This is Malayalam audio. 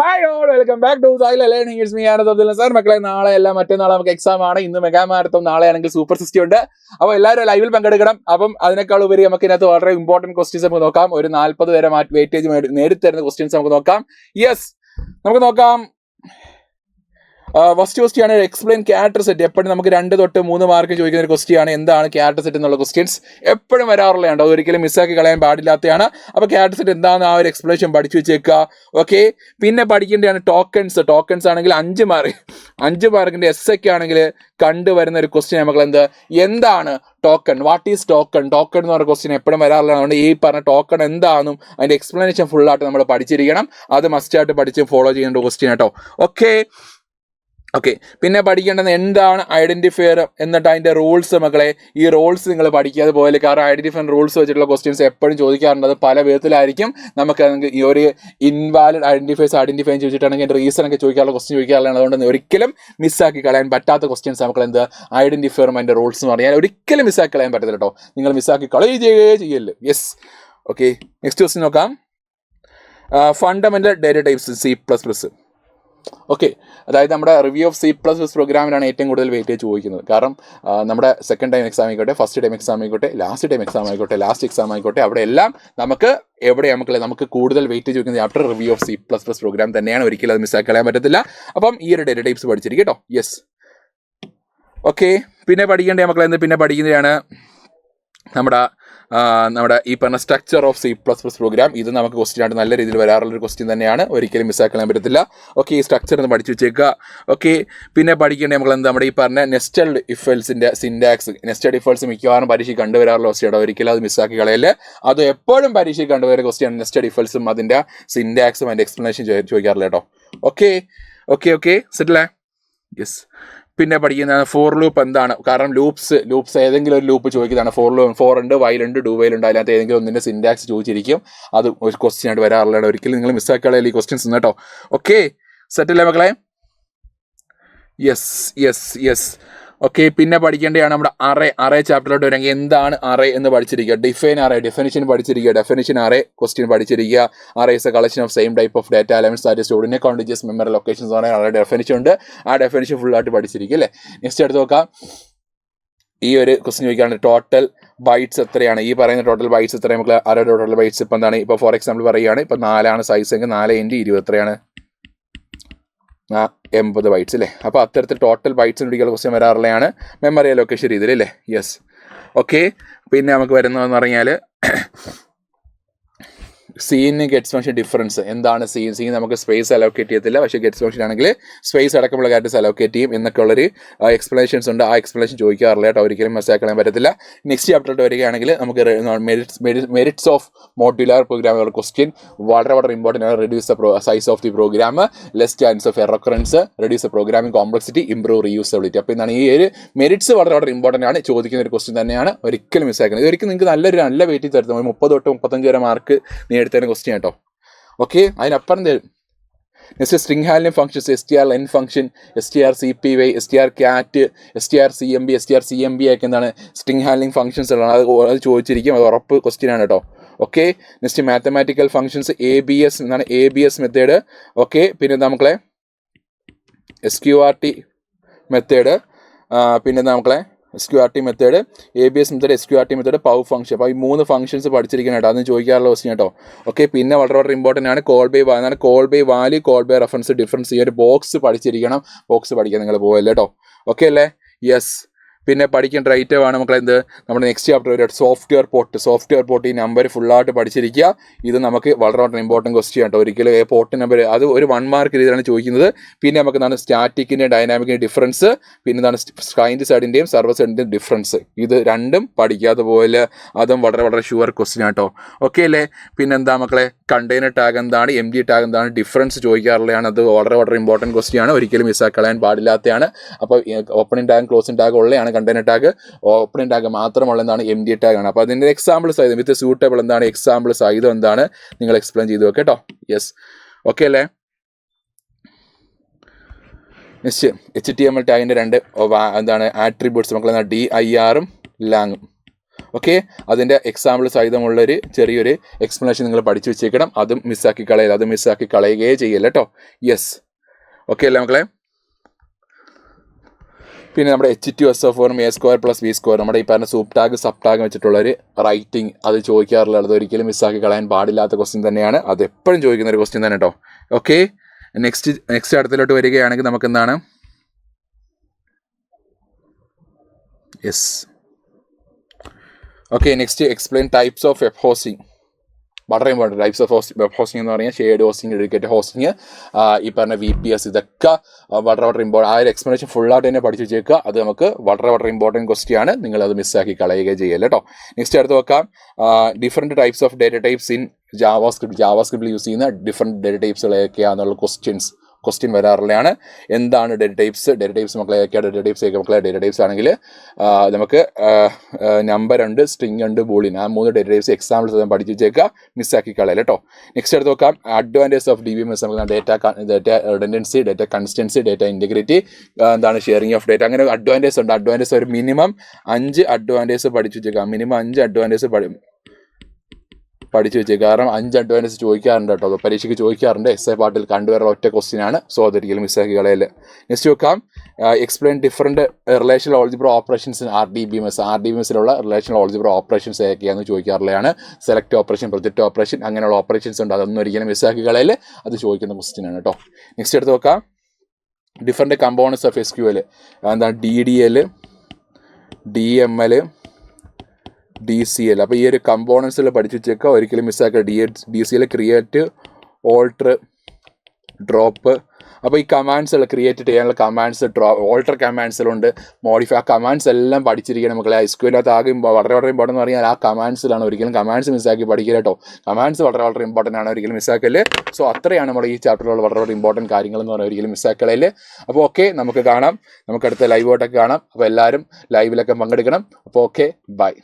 Hi all welcome back to Saila learning. It's me Anand Abdul Nasar. മക്കളെ, നാളെ അല്ല മറ്റന്നാൾ നമുക്ക് എക്സാം ആണ്. ഇന്ന് മെഗാ മാരത്തോൺ, നാളെ ആണെങ്കിൽ സൂപ്പർ 60 ഉണ്ട്. അപ്പോൾ എല്ലാവരും ലൈവിൽ പങ്കെടുക്കണം. അപ്പം അതിനേക്കാൾ ഉപരി നമുക്ക് ഇതിനകത്ത് വളരെ ഇമ്പോർട്ടന്റ് ക്വസ്റ്റ്യൻസ് നമുക്ക് നോക്കാം. ഒരു 40 വരെ വെയിറ്റേജ് നേടിത്തരുന്ന ക്വസ്റ്റ്യൻസ് നമുക്ക് നോക്കാം. യെസ്, നമുക്ക് നോക്കാം. ഫസ്റ്റ് ക്വസ്റ്റ്യൻ ആണ് എക്സ്പ്ലെയിൻ ക്യാരക്ടർ സെറ്റ്. എപ്പോഴും നമുക്ക് 2 തൊട്ട് 3 മാർക്ക് ചോദിക്കുന്ന ഒരു ക്വസ്റ്റ്യൻ ആണ്. എന്താണ് ക്യാരക്ടർ സെറ്റ് എന്നുള്ള ക്വസ്റ്റ്യൻസ് എപ്പോഴും വരാറുള്ളതാണ്, ഒരിക്കലും മിസ്സാക്കി കളയാൻ പാടില്ലാത്തതാണ്. അപ്പോൾ ക്യാരക്ടർ സെറ്റ് എന്താണെന്ന് ആ ഒരു എക്സ്പ്ലനേഷൻ പഠിച്ചു വെച്ചേക്കുക. ഓക്കെ, പിന്നെ പഠിക്കേണ്ടതാണ് ടോക്കൺസ്. ടോക്കൺസ് ആണെങ്കിൽ 5 മാർക്കിന്റെ എസ് ഒക്കെ ആണെങ്കിൽ കണ്ടുവരുന്ന ഒരു ക്വസ്റ്റ്യൻ നമുക്ക് എന്താണ് ടോക്കൺ, വാട്ട് ഈസ് ടോക്കൺ എന്ന് പറഞ്ഞ ക്വസ്റ്റ്യൻ എപ്പോഴും വരാറുള്ളതാണ്. അതുകൊണ്ട് ഈ പറഞ്ഞ ടോക്കൺ എന്താണെന്നും അതിന്റെ എക്സ്പ്ലനേഷൻ ഫുള്ളായിട്ട് നമ്മൾ പഠിച്ചിരിക്കണം. അത് മസ്റ്റായിട്ട് പഠിച്ച് ഫോളോ ചെയ്യേണ്ട ക്വസ്റ്റ്യൻ കേട്ടോ. ഓക്കെ, പിന്നെ പഠിക്കേണ്ടത് എന്താണ് ഐഡന്റിഫയർ എന്നിട്ട് അതിന്റെ റൂൾസ്. മക്കളെ, ഈ റൂൾസ് നിങ്ങൾ പഠിക്കാതെ പോയാൽ, കാരണം ഐഡന്റിഫയർ റൂൾസ് വെച്ചിട്ടുള്ള ക്വസ്റ്റ്യൻസ് എപ്പോഴും ചോദിക്കാറുണ്ട്. അത് പല വിധത്തിലായിരിക്കും. നമുക്ക് ഈ ഒരു ഇൻവാലിഡ് ഐഡന്റിഫൈസ് ഐഡന്റിഫൈ ചോദിച്ചിട്ടാണെങ്കിൽ അതിന്റെ റീസൺ ഒക്കെ ചോദിക്കാനുള്ള ക്വസ്റ്റ്യൻ ചോദിക്കാറുള്ളതാണ്. അതുകൊണ്ട് ഒരിക്കലും മിസ്സാക്കി കളയാൻ പറ്റാത്ത ക്വസ്റ്റ്യൻസ് നമുക്ക് ഐഡന്റിഫയറും അതിന്റെ റൂൾസ് എന്ന് പറഞ്ഞാൽ ഒരിക്കലും മിസ്സാക്കി കളയാൻ പറ്റത്തില്ല കേട്ടോ. നിങ്ങൾ മിസ്സാക്കി ചെയ്യല്ലേ. യെസ്, ഓക്കെ, നെക്സ്റ്റ് ക്വസ്റ്റ്യൻ നോക്കാം. Fundamental data types C++. Okay, അതായത് നമ്മുടെ റിവ്യൂ ഓഫ് C++ പ്രോഗ്രാമിനാണ് ഏറ്റവും കൂടുതൽ വെയിറ്റേജ് ചോദിക്കുന്നത്. കാരണം നമ്മുടെ സെക്കൻഡ് ടൈം എക്സാം ആയിക്കോട്ടെ, ഫസ്റ്റ് ടൈം എക്സാം ആയിക്കോട്ടെ, ലാസ്റ്റ് ടൈം എക്സാം ആയിക്കോട്ടെ, ലാസ്റ്റ് എക്സാം ആയിക്കോട്ടെ, അവിടെ എല്ലാം നമുക്ക് കൂടുതൽ വെയിറ്റേജ് ചോദിക്കുന്നത് chapter review of C++ program തന്നെയാണ്. ഒരിക്കലും അത് മിസ്സാക്കി കളയാൻ പറ്റത്തില്ല. അപ്പം ഈ ഒരു ഡേറ്റ ടൈപ്സ് പഠിച്ചിരിക്കും കേട്ടോ. യെസ്, ഓക്കെ, പിന്നെ പഠിക്കേണ്ടത് മക്കളെ പിന്നെ പഠിക്കുന്നതാണ് നമ്മുടെ ഈ പറഞ്ഞ സ്ട്രക്ചർ ഓഫ് C++ പ്രോഗ്രാം. ഇത് നമുക്ക് ക്വസ്റ്റ്യൻ ആയിട്ട് നല്ല രീതിയിൽ വരാറുള്ളൊരു ക്വസ്റ്റ്യൻ തന്നെയാണ്. ഒരിക്കലും മിസ്സാക്കാൻ പറ്റത്തില്ല. ഓക്കെ, ഈ സ്ട്രക്ചർ ഒന്ന് പഠിച്ചു വെച്ചേക്കുക. ഓക്കെ, പിന്നെ പഠിക്കേണ്ടത് നമ്മൾ നമ്മുടെ ഈ പറഞ്ഞ നെസ്റ്റഡ് ഇഫൽസിന്റെ സിൻഡാക്സ്. നെസ്റ്റഡ് ഇഫൽസ് മിക്കവാറും പരീക്ഷയ്ക്ക് കണ്ടുവരാറുള്ള ക്വസ്റ്റ്യാണ്. ഒരിക്കലും അത് മിസ്സാക്കി കളയല്ലേ. അത് എപ്പോഴും പരീക്ഷയ്ക്ക് കണ്ടുവരുന്ന ക്വസ്റ്റ്യാണ്. നെസ്റ്റഡ് ഇഫൽസും അതിന്റെ സിൻഡാക്സും അതിന്റെ എക്സ്പ്ലനേഷൻ ചോദിക്കാറില്ല കേട്ടോ. ഓക്കെ, സെറ്റിലേ. യെസ്, പിന്നെ പഠിക്കുന്നതാണ് ഫോർ ലൂപ്പ് എന്താണ്. കാരണം ലൂപ്സ് ഏതെങ്കിലും ഒരു ലൂപ്പ് ചോദിക്കുന്നതാണ്. ഫോർ ഉണ്ട്, വൈൽ ഉണ്ട്, ഡു വൈൽ ഉണ്ട്. അതിനകത്ത് ഏതെങ്കിലും ഒന്നിന്റെ സിൻഡാക്സ് ചോദിച്ചിരിക്കും. അത് ഒരു ക്വസ്റ്റ്യൻ ആയിട്ട് വരാറുള്ളതാണ്. ഒരിക്കലും നിങ്ങൾ മിസ്സാക്കിയാൽ ഈ ക്വസ്റ്റ്യൻസ് കേട്ടോ. ഓക്കെ, സെറ്റല്ലേ മക്കളെ. യെസ്. ഓക്കെ, പിന്നെ പഠിക്കേണ്ടതാണ് നമ്മുടെ അറേ ചാപ്റ്ററിലോട്ട് വരെങ്കിൽ എന്താണ് അറേ എന്ന് പഠിച്ചിരിക്കുക. ഡെഫിനിഷൻ പഠിച്ചിരിക്കുക. ഡെഫിനിഷൻ അറേ ക്വസ്റ്റ്യൻ പഠിച്ചിരിക്കുക. Array is a collection of same type of data elements that is stored in a contiguous memory locations എന്ന് പറയുന്ന ഡെഫിനിഷൻ ഉണ്ട്. ആ ഡെഫിനിഷൻ ഫുള്ളായിട്ട് പഠിച്ചിരിക്കുക അല്ലേ. നെക്സ്റ്റ് എടുത്ത് നോക്കാം. ഈ ഒരു ക്വസ്റ്റ്യൻ ചോദിക്കുകയാണ് ടോട്ടൽ ബൈറ്റ്സ് എത്രയാണ്. ഈ പറയുന്ന ടോട്ടൽ ബൈറ്റ്സ് എത്രയാണ് നമുക്ക് അറേ ടോട്ടൽ ബൈറ്റ്സ് ഇപ്പം എന്താണ്. ഇപ്പോൾ ഫോർ എക്സാമ്പിൾ പറയുകയാണ്, ഇപ്പം 4 സൈസ് എങ്കിൽ 4 × 20 എത്രയാണ്, 80 ബൈറ്റ്സ് അല്ലേ. അപ്പോൾ അത്തരത്തിൽ ടോട്ടൽ ബൈറ്റ്സിന് പിടിക്കുന്ന ക്വസ്റ്റ്യൻ വരാറുള്ളതാണ് മെമ്മറി ലൊക്കേഷൻ രീതിയിൽ അല്ലേ. യെസ്, ഓക്കെ, പിന്നെ നമുക്ക് വരുന്നതെന്ന് പറഞ്ഞാൽ സീന് ഗെറ്റ്സ് ഫംഗ്ഷൻ ഡിഫറൻസ്. എന്താണ് സീൻ നമുക്ക് സ്പേസ് അലോക്കേറ്റ് ചെയ്യത്തില്ല, പക്ഷേ ഗെറ്റ്സ് ഫംഗ്ഷൻ ആണെങ്കിൽ സ്പേസ് അടക്കമുള്ള കാര്യത്തിൽ അലോക്കേറ്റ് ചെയ്യും എന്നൊക്കെ ഉള്ളൊരു എക്സ്പ്ലനേഷൻസ് ഉണ്ട്. ആ എക്സ്പ്ലനേഷൻ ചോദിക്കാറില്ല കേട്ടോ. ഒരിക്കലും മിസ്സാക്കാൻ പറ്റത്തില്ല. നെക്സ്റ്റ് ചാപ്റ്ററിലോട്ട് വരികയാണെങ്കിൽ നമുക്ക് മെറിറ്റ്സ് ഓഫ് മോഡ്യുലാർ പ്രോഗ്രാമുകളുടെ ക്വസ്റ്റ്യൻ വളരെ ഇമ്പോർട്ടൻ്റ് ആണ്. Reduce the size of the program, less chance of error occurrence, reduce the programming complexity, improve reusability. അപ്പോൾ എന്താണ് ഈ ഒരു മെറിറ്റ്സ് വളരെ ഇമ്പോർട്ടൻ്റ് ആണ്. ചോദിക്കുന്ന ഒരു ക്വസ്റ്റ്യൻ തന്നെയാണ്. ഒരിക്കലും മിസ്സാക്കുന്നത്. ഇതൊരിക്കലും നിങ്ങൾക്ക് നല്ല വെയിറ്റ് തരുന്നത് 30 തൊട്ട് 35 വരെ മാർക്ക് നേടിത്തരുന്ന ക്വസ്റ്റ്യൻ കേട്ടോ. ഓക്കെ, അതിനപ്പുറം തരും. Next string handling functions, str_len function, strcpy, strcat, strcmb, strcmb ഒക്കെ എന്താണ് സ്ട്രിംഗ് ഹാൻഡ്ലിംഗ് ഫംഗ്ഷൻസ് ഉള്ളതാണ്. അത് ചോദിച്ചിരിക്കും. അത് ഉറപ്പ് ക്വസ്റ്റ്യൻ ആണ് കേട്ടോ. Okay, next mathematical functions, ABS എന്നാണ് ABS മെത്തേഡ്. ഓക്കെ, പിന്നെ നമുക്കളെ SQRT മെത്തേഡ്, പിന്നെ നമുക്കളെ SQRT method, ABS method, SQRT method, pow function. അപ്പോൾ ഈ 3 ഫംഗ്ഷൻസ് പഠിച്ചിരിക്കണം കേട്ടോ. അതൊന്നും ചോദിക്കാറുള്ള ക്വസ്റ്റ്യൻ കേട്ടോ. ഓക്കെ, പിന്നെ വളരെ ഇമ്പോർട്ടൻ്റ് ആണ് call by value, call by reference, difference. ഈ ഒരു ബോക്സ് പഠിച്ചിരിക്കണം. ബോക്സ് പഠിക്കാൻ നിങ്ങൾ പോകല്ലേ കേട്ടോ. ഓക്കെ അല്ലേ. യെസ്, പിന്നെ പഠിക്കേണ്ട ഐറ്റം ആണ് മക്കളെ നമ്മുടെ നെക്സ്റ്റ് ചാപ്റ്റർ ഒരു സോഫ്റ്റ്വെയർ പോർട്ട്. ഈ നമ്പർ ഫുള്ളായിട്ട് പഠിച്ചിരിക്കുക. ഇത് നമുക്ക് വളരെ ഇമ്പോർട്ടൻറ്റ് ക്വസ്റ്റ്യൻ കേട്ടോ. ഒരിക്കലും പോർട്ട് നമ്പർ അത് ഒരു 1 മാർക്ക് രീതിയിലാണ് ചോദിക്കുന്നത്. പിന്നെ നമുക്ക് എന്താണ് സ്റ്റാറ്റിക്കിൻ്റെ ഡൈനാമിക്കിൻ്റെ ഡിഫറൻസ്, പിന്നെ എന്താണ് ക്ലയൻറ്റ് സൈഡിൻ്റെയും സർവർ സൈഡിൻ്റെയും ഡിഫറൻസ്. ഇത് രണ്ടും പഠിക്കാതെ പോലെ അതും വളരെ ഷുവർ ക്വസ്റ്റ്യൻ കേട്ടോ. ഓക്കെ അല്ലേ. പിന്നെ എന്താ മക്കളെ കണ്ടെയ്നർ ടാഗ് എന്താണ്, MD ടാഗ് എന്താണ്, ഡിഫറൻസ് ചോദിക്കാറുള്ളതാണ്. അത് വളരെ ഇമ്പോർട്ടൻറ്റ് ക്വസ്റ്റ്യൻ ആണ്. ഒരിക്കലും മിസ്സാക്കി കളയാൻ പാടില്ലാത്തതാണ്. അപ്പോൾ ഓപ്പണിംഗ് ടാഗ് ക്ലോസിംഗ് ടാഗ് ഉള്ളതാണ് കണ്ടെയ്നർ ടാഗ്. ഓപ്പണിംഗ് ടാഗ് മാത്രമുള്ള എന്താണ് MD ടാഗ് ആണ്. അപ്പോൾ അതിൻ്റെ എക്സാമ്പിൾ സഹിതം വിത്ത് സൂട്ടബിൾ എന്താണ് എക്സാമ്പിൾ സഹിതം എന്താണ് നിങ്ങൾ എക്സ്പ്ലെയിൻ ചെയ്ത് വെക്കുക കേട്ടോ. യെസ്, ഓക്കെ അല്ലേ. നെക്സ്റ്റ് HTML ടാഗിൻ്റെ 2 എന്താണ് ആട്രിബ്യൂട്ട്സ് മക്കളെ dir-ഉം lang. ഓക്കെ, അതിൻ്റെ എക്സാമ്പിൾ സഹിതമുള്ളൊരു ചെറിയൊരു എക്സ്പ്ലനേഷൻ നിങ്ങൾ പഠിച്ചു വെച്ചേക്കണം. അതും മിസ്സാക്കി കളയില്ല, അത് മിസ്സാക്കി കളയുകയേ ചെയ്യല്ല കേട്ടോ. യെസ്, ഓക്കെ അല്ലേ മക്കളെ? പിന്നെ നമ്മുടെ H2SO4 A² + B², നമ്മുടെ ഈ പറഞ്ഞ സൂപ്പ് ടാഗ് സബ് ടാഗ് വെച്ചിട്ടുള്ളൊരു റൈറ്റിംഗ് അത് ചോദിക്കാറുള്ളത്, അത് ഒരിക്കലും മിസ്സാക്കി കളയാൻ പാടില്ലാത്ത ക്വസ്റ്റ്യൻ തന്നെയാണ്. അത് എപ്പോഴും ചോദിക്കുന്ന ഒരു ക്വസ്റ്റ്യൻ തന്നെ കേട്ടോ. ഓക്കെ, നെക്സ്റ്റ് അടുത്തിലോട്ട് വരികയാണെങ്കിൽ നമുക്ക് എന്താണ്, yes, okay, next explain types of web hosting. വളരെ important. Types of web hosting എന്ന് പറഞ്ഞാൽ ഷെയർഡ് ഹോസ്റ്റിംഗ്, ഡെഡിക്കേറ്റഡ് ഹോസ്റ്റിംഗ്, ഈ പറഞ്ഞ VPS, ഇതൊക്കെ വളരെ ഇമ്പോർട്ടൻറ്റ്. ആ ഒരു എക്സ്പ്ലനേഷൻ ഫുള്ളായിട്ട് തന്നെ പഠിച്ചു വെച്ചേക്കുക. അത് നമുക്ക് വളരെ ഇമ്പോർട്ടൻറ്റ് ക്വസ്റ്റ്യൻ ആണ്. നിങ്ങളത് മിസ്സാക്കി കളയുക ചെയ്യല്ല കേട്ടോ. നെക്സ്റ്റ് അടുത്ത് നോക്കാം, different types of data types in ജാവാസ്ക്രിപ്റ്റിൽ യൂസ് ചെയ്യുന്ന ഡിഫറെൻറ്റ് ഡേറ്റ ടൈപ്സുകൾ ഏതൊക്കെയാണെന്നുള്ള ക്വസ്റ്റ്യൻ വരാറുള്ളതാണ്. എന്താണ് ഡേറ്റ ടൈപ്സ് മക്കളെ ഏതൊക്കെയാണ് ഡേറ്റ ടൈപ്സ് ആണെങ്കിൽ നമുക്ക് നമ്പർ ഉണ്ട്, സ്ട്രിങ് ഉണ്ട്, ബൂളിയൻ, ആ 3 ഡേറ്റ ടൈപ്സ് എക്സാമ്പിൾസ് പഠിച്ചു വെച്ചേക്കുക, മിസ്സാക്കി കളയല്ല കേട്ടോ. നെക്സ്റ്റ് അടുത്ത് നോക്കാം, അഡ്വാൻറ്റേജ് ഓഫ് DBMS. നമുക്ക് data redundancy, data consistency, data integrity, എന്താണ് ഷെയറിംഗ് ഓഫ് ഡേറ്റ, അങ്ങനെ അഡ്വാൻറ്റേജ് ഉണ്ട്. അഡ്വാൻറ്റേജ് ഒരു മിനിമം 5 അഡ്വാൻറ്റേജ് പഠിച്ചു വെച്ചേക്കാം. മിനിമം 5 അഡ്വാൻറ്റേജ് പഠിച്ചു വെച്ചേക്കുക. കാരണം 5 അഡ്വാൻറ്റേജ് ചോദിക്കാറുണ്ട് കേട്ടോ, പരീക്ഷയ്ക്ക് ചോദിക്കാറുണ്ട്. essay പാർട്ടിൽ കണ്ടുവരുന്ന ഒറ്റ ക്വസ്റ്റ്യൻ ആണ്. സോ അതൊരിക്കലും മിസ്സാക്കി കളയല്ല. നെക്സ്റ്റ് നോക്കാം, explain different relational algebra operations in RDBMS. Relational algebra operations ഏതൊക്കെയാണെന്ന് ചോദിക്കാറുള്ളതാണ്. സെലക്ട് ഓപ്പറേഷൻ, പ്രൊജക്റ്റ് ഓപ്പറേഷൻ, അങ്ങനെയുള്ള ഓപ്പറേഷൻസ് ഉണ്ട്. അതൊന്നും ഒരിക്കലും മിസ്സാക്കി കളയല്ല, അത് ചോദിക്കുന്ന ക്വസ്റ്റ്യൻ ആണ് കേട്ടോ. നെക്സ്റ്റ് എടുത്ത് നോക്കാം, ഡിഫറെൻറ്റ് കമ്പോണൻസ് ഓഫ് SQL. എന്താണ് DDL, DML, DCL. അപ്പോൾ ഈ ഒരു കമ്പോണൻസിൽ പഠിച്ചു വെച്ചേക്കുക, ഒരിക്കലും മിസ്സാക്കുക. DCL create, alter, drop. അപ്പോൾ ഈ കമാൻഡ്സുകൾ ക്രിയേറ്റ് ചെയ്യാനുള്ള കമാൻഡ്സ്, ഓൾട്ടർ കമാൻഡ്സിലുണ്ട്, മോഡിഫൈ, ആ കമാൻഡ്സ് എല്ലാം പഠിച്ചിരിക്കണം മക്കളെ. SQLകത്ത് ആകെ വളരെ ഇമ്പോർട്ടൻ്റ് എന്ന് പറഞ്ഞാൽ ആ കമാൻഡ്സിലാണ്. ഒരിക്കലും കമാൻഡ്സ് മിസ്സാക്കി പഠിക്കുക കേട്ടോ. കമാൻഡ്സ് വളരെ ഇമ്പോർട്ടൻ്റ് ആണ്, ഒരിക്കലും മിസ്സാക്കല്. സോ അത്രയാണ് നമ്മുടെ ഈ ചാപ്റ്ററിലുള്ള വളരെ ഇമ്പോർട്ടൻറ്റ് കാര്യങ്ങൾ എന്ന് പറഞ്ഞാൽ ഒരിക്കലും മിസ്സാക്കളല്ലേ. അപ്പോൾ ഓക്കെ, നമുക്ക് കാണാം, നമുക്ക് അടുത്ത ലൈവ് ആയിട്ടൊക്കെ കാണാം. അപ്പോൾ എല്ലാവരും ലൈവിലൊക്കെ പങ്കെടുക്കണം. അപ്പോൾ ഓക്കെ, ബൈ.